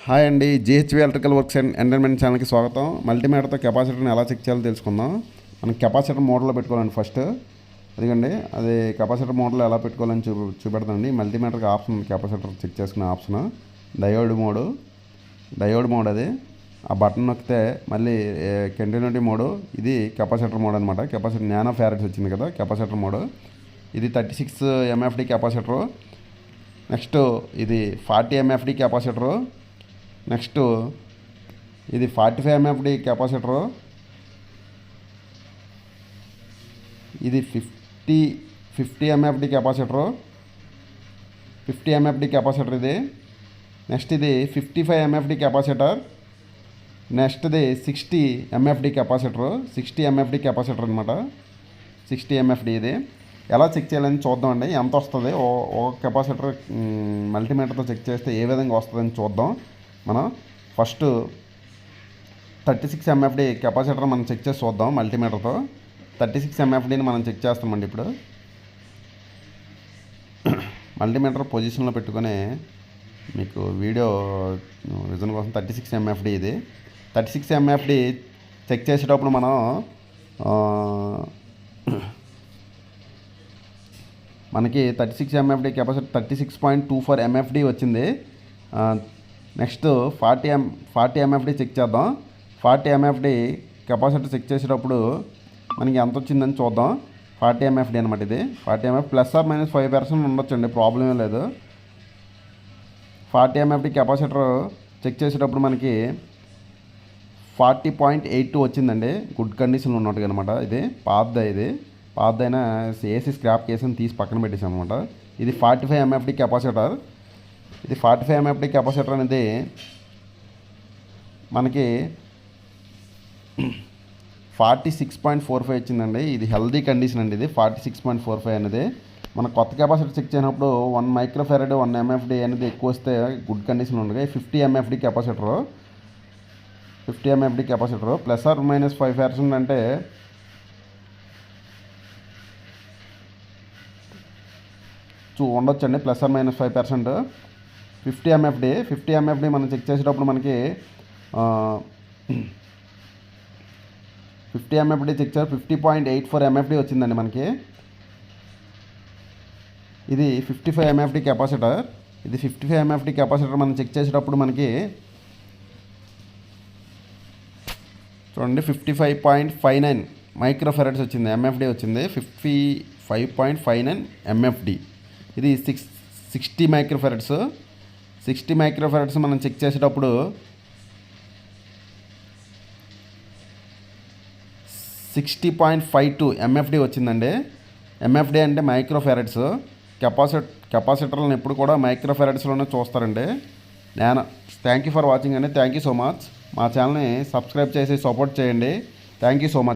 Hi అండి, జిహెచ్వి electrical works and entertainment ఛానల్కి స్వాగతం. మల్టీమీటర్తో కెపాసిటర్ని ఎలా చెక్ చేయాలో తెలుసుకుందాం. మనం కెపాసిటర్ మోడల్లో పెట్టుకోవాలండి ఫస్ట్. అదిగండి, అది కెపాసిటర్ మోడల్లో ఎలా పెట్టుకోవాలని చూపెడతానండి. మల్టీమీటర్కి ఆప్షన్ ఉంది, కెపాసిటర్ చెక్ చేసుకునే ఆప్షన్. డయోడ్ మోడ్ అది. ఆ బటన్ నొక్కితే మళ్ళీ కంటిన్యూటీ మోడు. ఇది కెపాసిటర్ మోడ్ అనమాట. కెపాసిటర్ నానో ఫారడ్స్ వచ్చింది కదా కెపాసిటర్ మోడ్. ఇది 36 MFD కెపాసిటరు. నెక్స్ట్ ఇది 40 MFD కెపాసిటరు. నెక్స్ట్ ఇది 45 MFD కెపాసిటరు. ఇది 50 MFD కెపాసిటరు. 50 MFD కెపాసిటర్ ఇది. నెక్స్ట్ ఇది 55 MFD కెపాసిటర్. నెక్స్ట్ ఇది 60 MFD కెపాసిటరు. 60 MFD కెపాసిటర్ అనమాట. 60 MFD ఇది. ఎలా చెక్ చేయాలని చూద్దామండి. ఎంత వస్తుంది ఒక కెపాసిటర్ మల్టీమీటర్తో చెక్ చేస్తే ఏ విధంగా వస్తుందని చూద్దాం. మనం ఫస్ట్ 36 MFD కెపాసిటర్ మనం చెక్ చేసి చూద్దాం. మల్టీమీటర్తో 36 MFDని మనం చెక్ చేస్తామండి. ఇప్పుడు మల్టీమీటర్ పొజిషన్లో పెట్టుకొని మీకు వీడియో విజన్ కోసం 36 MFD ఇది. 36 MFD చెక్ చేసేటప్పుడు మనం మనకి 36 MFD కెపాసిటర్ 36.24 MFD వచ్చింది. నెక్స్ట్ 40 MFD చెక్ చేద్దాం. 40 MFD కెపాసిటర్ చెక్ చేసేటప్పుడు మనకి ఎంత వచ్చిందని చూద్దాం. 40 MFD అనమాట ఇది. 40 MFD +−5% ఉండొచ్చండి, ప్రాబ్లమే లేదు. 40 MFD కెపాసిటర్ చెక్ చేసేటప్పుడు మనకి 40.82 వచ్చిందండి. గుడ్ కండిషన్లో ఉన్నట్టుగా అనమాట. ఇది పాతదైనా ఏసీ స్క్రాప్ కేసుని తీసి పక్కన పెట్టేసాం అనమాట. ఇది 45 MFD కెపాసిటర్. ఇది 45 MFD కెపాసిటర్ అనేది మనకి 46.45 వచ్చిందండి. ఇది హెల్దీ కండిషన్ అండి. ఇది 46.45 అనేది మన కొత్త కెపాసిటర్ చెక్ చేసినప్పుడు 1 మైక్రోఫారడ్ 1 MFD అనేది ఎక్కువ వస్తే గుడ్ కండిషన్లో ఉండగా 50 MFD కెపాసిటరు. 50 MFD కెపాసిటరు +−5% అంటే ఉండొచ్చండి, +−5%. 50 MFD మనం చెక్ చేసేటప్పుడు మనకి 50 MFD చెక్ చేసి 50.84 MFD వచ్చిందండి మనకి. ఇది 55 MFD కెపాసిటర్. ఇది 55 MFD కెపాసిటర్ మనం చెక్ చేసేటప్పుడు మనకి చూడండి 55.59 మైక్రోఫారడ్స్ వచ్చింది, MFD వచ్చింది. 55.59 MFD. ఇది 60 మైక్రోఫారడ్స్. 60 మైక్రోఫారడ్స్ మనం చెక్ చేసేటప్పుడు 60.52 MFD వచ్చిందండి. MFD అంటే మైక్రోఫారడ్స్. కెపాసిటర్లను ఎప్పుడు కూడా మైక్రోఫారడ్స్లోనే చూస్తారండి. థ్యాంక్ యూ ఫర్ వాచింగ్ అండి. Thank you so much. మా ఛానల్ని సబ్స్క్రైబ్ చేసి సపోర్ట్ చేయండి. Thank you so much.